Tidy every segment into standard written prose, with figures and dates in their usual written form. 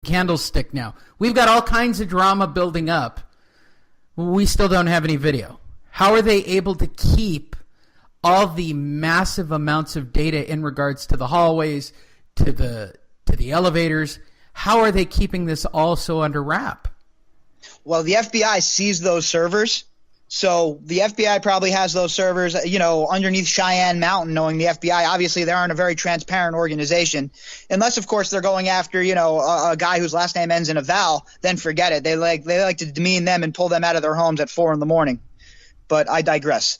candlestick now. We've got all kinds of drama building up. We still don't have any video. How are they able to keep all the massive amounts of data in regards to the hallways, to the elevators? How are they keeping this all so under wrap? Well, the FBI sees those servers. So the FBI probably has those servers, underneath Cheyenne Mountain, knowing the FBI. Obviously, they aren't a very transparent organization. Unless, of course, they're going after, a guy whose last name ends in a vowel, then forget it. They like to demean them and pull them out of their homes at 4 a.m. But I digress.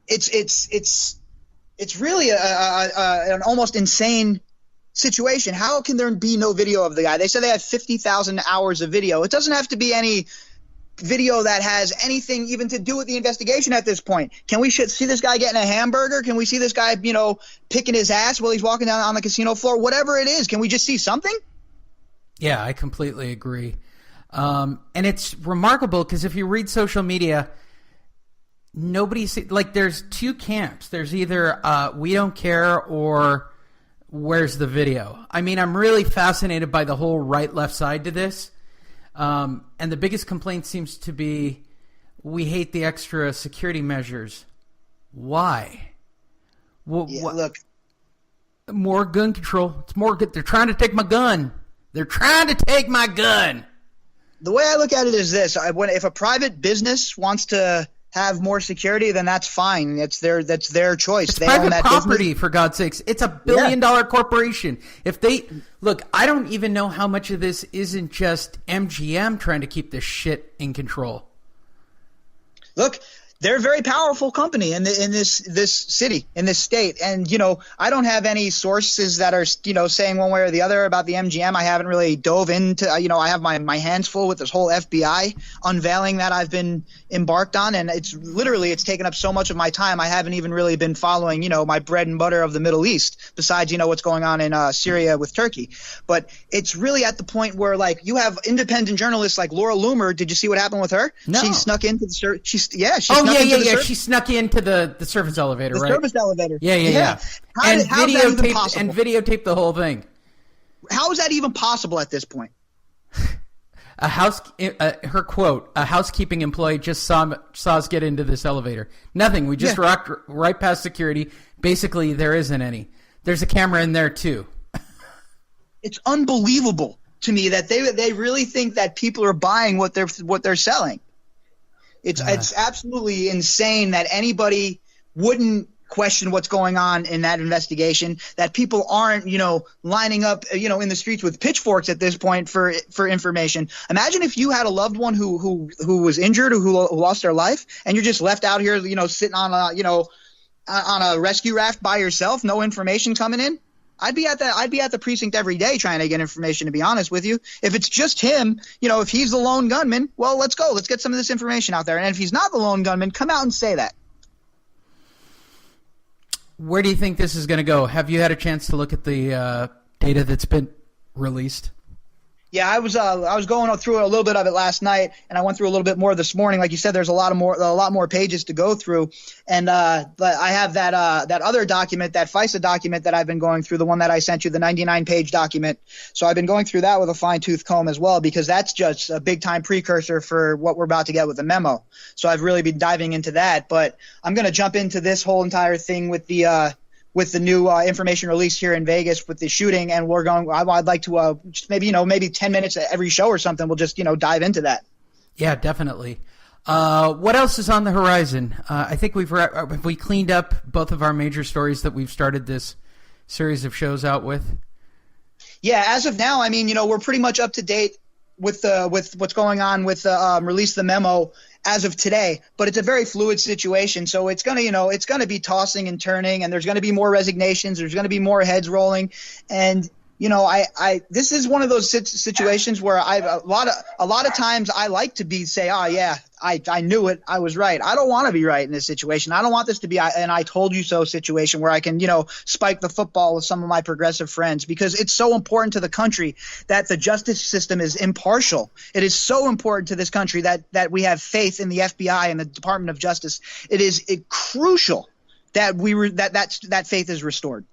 It's really an almost insane situation. How can there be no video of the guy? They said they have 50,000 hours of video. It doesn't have to be any video that has anything even to do with the investigation at this point. Can we see this guy getting a hamburger? Can we see this guy, picking his ass while he's walking down on the casino floor? Whatever it is, can we just see something? Yeah, I completely agree. And it's remarkable because if you read social media, there's two camps. There's either we don't care or where's the video? I mean, I'm really fascinated by the whole right-left side to this. And the biggest complaint seems to be we hate the extra security measures. Why? Look. More gun control. It's more good. They're trying to take my gun. They're trying to take my gun. The way I look at it is this. If a private business wants to have more security, then that's fine. That's their choice. It's they private own that property, business. for God's sakes. It's $1 billion corporation. If they look, I don't even know how much of this isn't just MGM trying to keep this shit in control. Look, they're a very powerful company in this city, in this state. And, I don't have any sources that are, saying one way or the other about the MGM. I haven't really dove into, I have my hands full with this whole FBI unveiling that I've been embarked on. And it's taken up so much of my time. I haven't even really been following, my bread and butter of the Middle East besides, what's going on in Syria with Turkey. But it's really at the point where, you have independent journalists like Laura Loomer. Did you see what happened with her? No. She snuck into the She snuck into the service elevator, right? The service elevator. Yeah. And videotaped the whole thing. How is that even possible at this point? Her quote, a housekeeping employee just saw us get into this elevator. Nothing. We just rocked right past security. Basically, there isn't any. There's a camera in there, too. It's unbelievable to me that they really think that people are buying what they're selling. It's absolutely insane that anybody wouldn't question what's going on in that investigation, that people aren't, lining up, in the streets with pitchforks at this point for information. Imagine if you had a loved one who was injured or who lost their life, and you're just left out here, sitting on a rescue raft by yourself, no information coming in. I'd be at the precinct every day trying to get information, to be honest with you. If it's just him, if he's the lone gunman, well, let's go. Let's get some of this information out there. And if he's not the lone gunman, come out and say that. Where do you think this is going to go? Have you had a chance to look at the data that's been released? Yeah, I was going through a little bit of it last night, and I went through a little bit more this morning. Like you said, there's a lot more pages to go through, and but I have that other document, that FISA document that I've been going through, the one that I sent you, the 99-page document. So I've been going through that with a fine-tooth comb as well, because that's just a big-time precursor for what we're about to get with the memo. So I've really been diving into that, but I'm going to jump into this whole entire thing with the new information release here in Vegas with the shooting, and I'd like to just maybe 10 minutes every show or something. We'll just dive into that. Yeah, definitely. What else is on the horizon? I think we cleaned up both of our major stories that we've started this series of shows out with. Yeah, as of now, we're pretty much up to date with what's going on with release the memo as of today, but it's a very fluid situation. So it's gonna be tossing and turning, and there's gonna be more resignations. There's gonna be more heads rolling, and this is one of those situations where a lot of times I like to say, oh yeah, I knew it, I was right. I don't want to be right in this situation. I don't want this to be an I told you so situation where I can spike the football with some of my progressive friends, because it's so important to the country that the justice system is impartial. It is so important to this country that we have faith in the FBI and the Department of Justice. It is crucial that that faith is restored.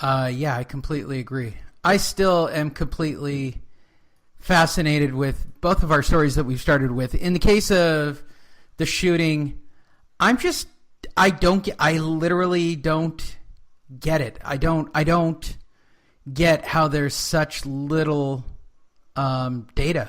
Yeah, I completely agree. I still am completely fascinated with both of our stories that we've started with. In the case of the shooting, I literally don't get it. I don't get how there's such little data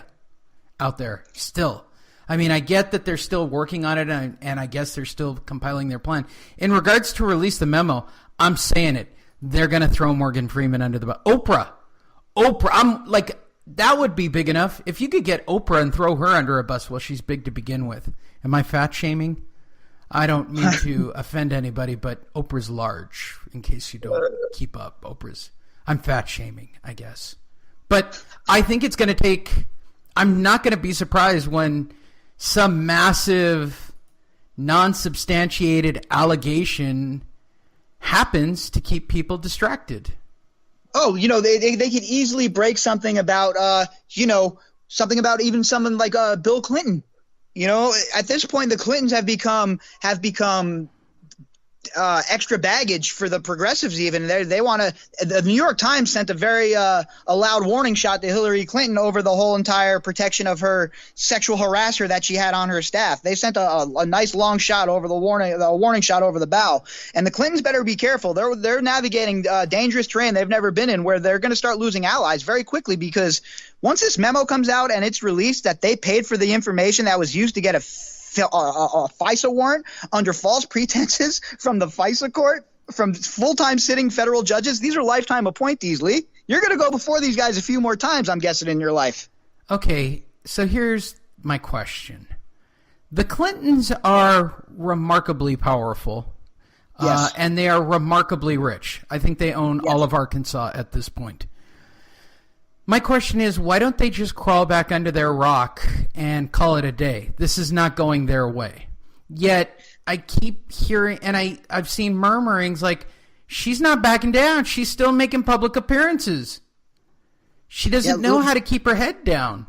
out there still. I mean, I get that they're still working on it, and I guess they're still compiling their plan. In regards to release the memo, I'm saying it. They're going to throw Morgan Freeman under the bus. Oprah, I'm like, that would be big enough. If you could get Oprah and throw her under a bus, well, she's big to begin with. Am I fat shaming? I don't mean to offend anybody, but Oprah's large, in case you don't keep up. I'm fat shaming, I guess. But I think it's going to take, I'm not going to be surprised when some massive, non-substantiated allegation happens to keep people distracted. Oh, they could easily break something about, something about even someone like Bill Clinton. At this point, the Clintons have become extra baggage for the progressives. Even they want to. The New York Times sent a very a loud warning shot to Hillary Clinton over the whole entire protection of her sexual harasser that she had on her staff. They sent a nice long shot over the warning shot over the bow. And the Clintons better be careful. They're navigating dangerous terrain they've never been in, where they're going to start losing allies very quickly, because once this memo comes out and it's released that they paid for the information that was used to get a FISA warrant under false pretenses from the FISA court, from full-time sitting federal judges. These are lifetime appointees, Lee. You're going to go before these guys a few more times, I'm guessing, in your life. Okay, so here's my question. The Clintons are remarkably powerful, yes. And they are remarkably rich. I think they own all of Arkansas at this point. My question is, why don't they just crawl back under their rock and call it a day? This is not going their way. Yet, I keep hearing, and I've seen murmurings like, she's not backing down. She's still making public appearances. She doesn't know how to keep her head down.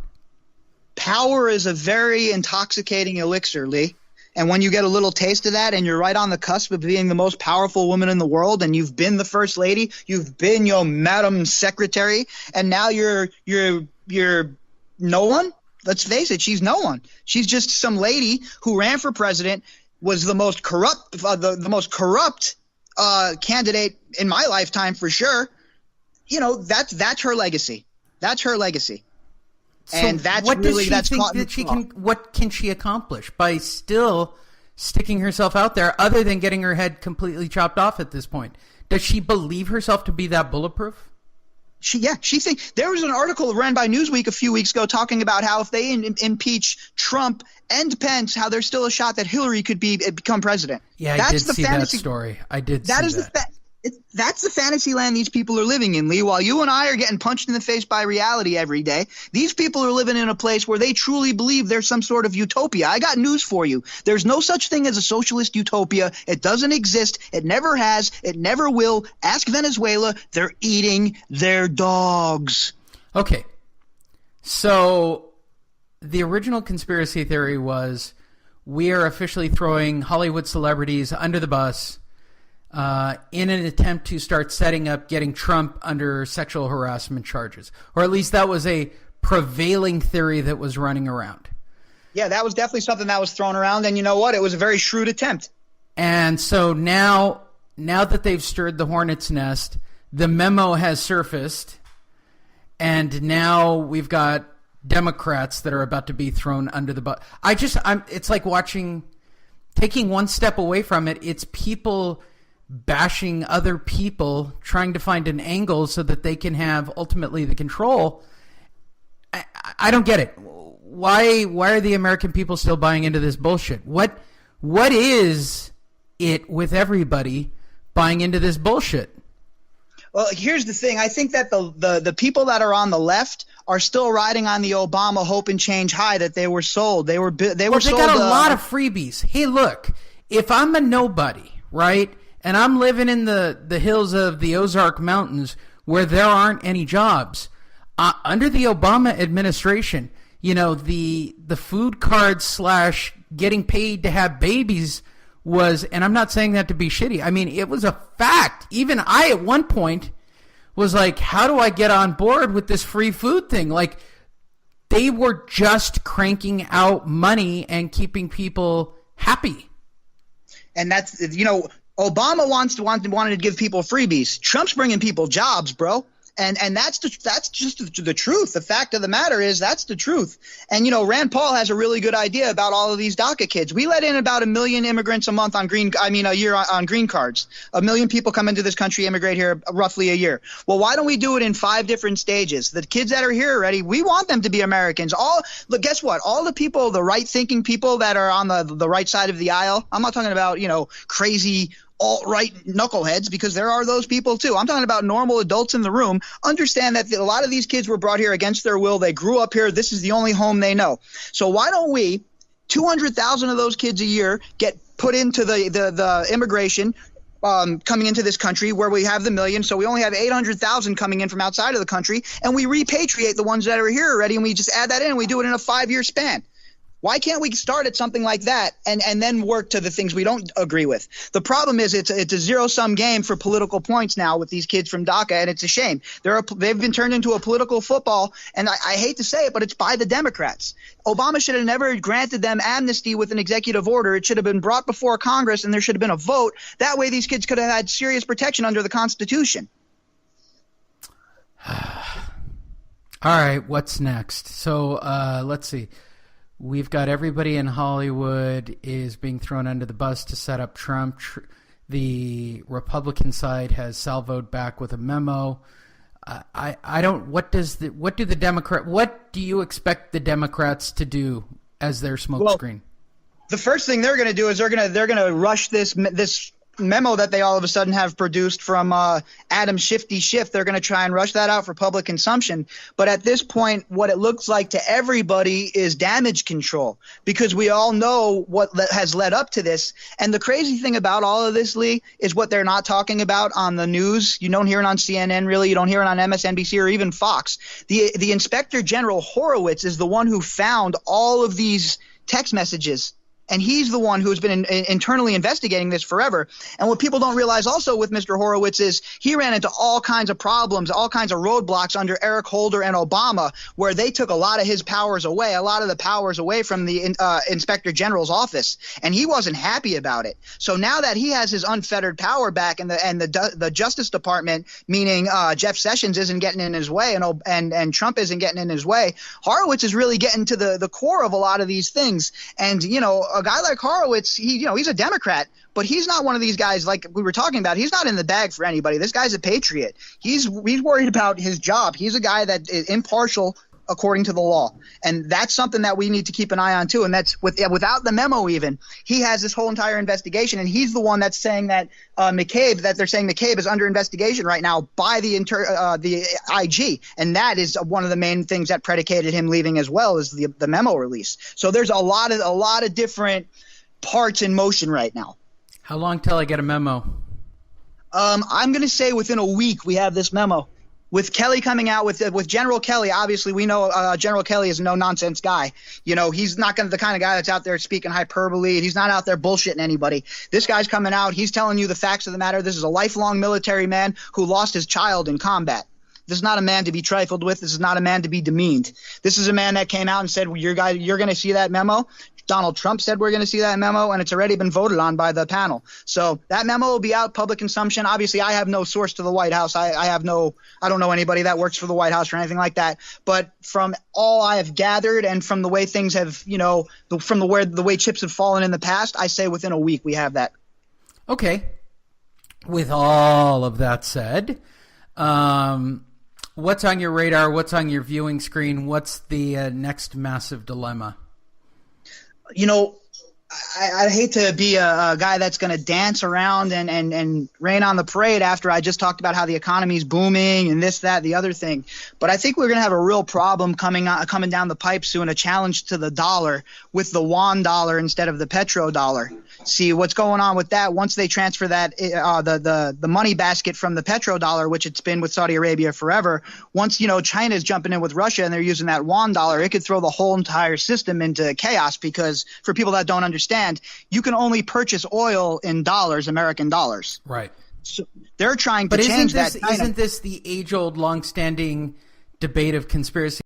Power is a very intoxicating elixir, Lee. And when you get a little taste of that and you're right on the cusp of being the most powerful woman in the world, and you've been the first lady, you've been your madam secretary, and now you're no one. Let's face it, she's no one. She's just some lady who ran for president, was the most corrupt candidate in my lifetime for sure. That's her legacy. That's her legacy. So and that's what really does she that's think that she can? What can she accomplish by still sticking herself out there, other than getting her head completely chopped off at this point? Does she believe herself to be that bulletproof? She thinks. There was an article ran by Newsweek a few weeks ago talking about how if they impeach Trump and Pence, how there's still a shot that Hillary could become president. Yeah, I did see that story. I did see that. That's the fantasy land these people are living in, Lee. While you and I are getting punched in the face by reality every day, these people are living in a place where they truly believe there's some sort of utopia. I got news for you. There's no such thing as a socialist utopia. It doesn't exist. It never has. It never will. Ask Venezuela. They're eating their dogs. Okay. So the original conspiracy theory was we are officially throwing Hollywood celebrities under the bus in an attempt to start setting up getting Trump under sexual harassment charges. Or at least that was a prevailing theory that was running around. Yeah, that was definitely something that was thrown around. And you know what? It was a very shrewd attempt. And so now that they've stirred the hornet's nest, the memo has surfaced. And now we've got Democrats that are about to be thrown under the bus. It's like taking one step away from it. It's people bashing other people, trying to find an angle so that they can have ultimately the control. I don't get it. Why are the American people still buying into this bullshit? What is it with everybody buying into this bullshit? Well, here's the thing. I think that the people that are on the left are still riding on the Obama hope and change high that they were sold. They sold. They got a lot of freebies. Hey, look, if I'm a nobody, right, and I'm living in the hills of the Ozark Mountains where there aren't any jobs, under the Obama administration, the food cards / getting paid to have babies was, and I'm not saying that to be shitty. I mean, it was a fact. Even I, at one point, was like, how do I get on board with this free food thing? Like, they were just cranking out money and keeping people happy. And that's, Obama wanted to give people freebies. Trump's bringing people jobs, bro. And that's just the truth. The fact of the matter is that's the truth. And, Rand Paul has a really good idea about all of these DACA kids. We let in about 1 million immigrants a month a year on green cards. 1 million people come into this country, immigrate here roughly a year. Well, why don't we do it in 5 different stages? The kids that are here already, we want them to be Americans. Look, guess what? All the people, the right-thinking people that are on the right side of the aisle, I'm not talking about, crazy alt-right knuckleheads, because there are those people too. I'm talking about normal adults in the room. Understand that a lot of these kids were brought here against their will. They grew up here. This is the only home they know. So why don't we, 200,000 of those kids a year, get put into the immigration coming into this country where we have the million, so we only have 800,000 coming in from outside of the country, and we repatriate the ones that are here already, and we just add that in, and we do it in a 5-year span. Why can't we start at something like that and then work to the things we don't agree with? The problem is it's a zero-sum game for political points now with these kids from DACA, and it's a shame. They've been turned into a political football, and I hate to say it, but it's by the Democrats. Obama should have never granted them amnesty with an executive order. It should have been brought before Congress, and there should have been a vote. That way these kids could have had serious protection under the Constitution. All right, what's next? So let's see. We've got everybody in Hollywood is being thrown under the bus to set up Trump. The Republican side has salvoed back with a memo. What do you expect the Democrats to do as their smokescreen? The first thing they're going to do is they're going to rush this memo that they all of a sudden have produced from Adam Shifty Schiff. They're going to try and rush that out for public consumption. But at this point, what it looks like to everybody is damage control, because we all know what has led up to this. And the crazy thing about all of this, Lee, is what they're not talking about on the news. You don't hear it on CNN, really. You don't hear it on MSNBC or even Fox. The Inspector General Horowitz is the one who found all of these text messages. And he's the one who's been internally investigating this forever. And what people don't realize also with Mr. Horowitz is he ran into all kinds of problems, all kinds of roadblocks under Eric Holder and Obama, where they took a lot of his powers away, a lot of the powers away from the Inspector General's office. And he wasn't happy about it. So now that he has his unfettered power back, and the Justice Department, meaning Jeff Sessions, isn't getting in his way, and Trump isn't getting in his way, Horowitz is really getting to the core of a lot of these things. And, a guy like Horowitz, he's a Democrat, but he's not one of these guys like we were talking about. He's not in the bag for anybody. This guy's a patriot. He's worried about his job. He's a guy that is impartial according to the law. And that's something that we need to keep an eye on too. And that's without the memo even. He has this whole entire investigation, and he's the one that's saying that they're saying McCabe is under investigation right now by the IG. And that is one of the main things that predicated him leaving as well, is the memo release. So there's a lot of different parts in motion right now. How long till I get a memo? I'm going to say within a week we have this memo. With Kelly coming out with General Kelly, obviously we know General Kelly is a no-nonsense guy. He's not the kind of guy that's out there speaking hyperbole. He's not out there bullshitting anybody. This guy's coming out. He's telling you the facts of the matter. This is a lifelong military man who lost his child in combat. This is not a man to be trifled with. This is not a man to be demeaned. This is a man that came out and said, you're going to see that memo. Donald Trump said we're going to see that memo, and it's already been voted on by the panel. So that memo will be out, public consumption. Obviously, I have no source to the White House. I don't know anybody that works for the White House or anything like that. But from all I have gathered and from the way things have, the way chips have fallen in the past, I say within a week we have that. Okay. With all of that said, what's on your radar? What's on your viewing screen? What's the next massive dilemma? I hate to be a guy that's going to dance around and rain on the parade after I just talked about how the economy's booming and this, that, the other thing. But I think we're going to have a real problem coming down the pipe soon, a challenge to the dollar with the yuan dollar instead of the petrodollar. See what's going on with that once they transfer that the money basket from the petrodollar, which it's been with Saudi Arabia forever. Once China's jumping in with Russia and they're using that yuan dollar, it could throw the whole entire system into chaos, because for people that don't understand, you can only purchase oil in dollars, American dollars. Right. So they're trying to But change isn't this that. isn't this the age-old, long-standing debate of conspiracy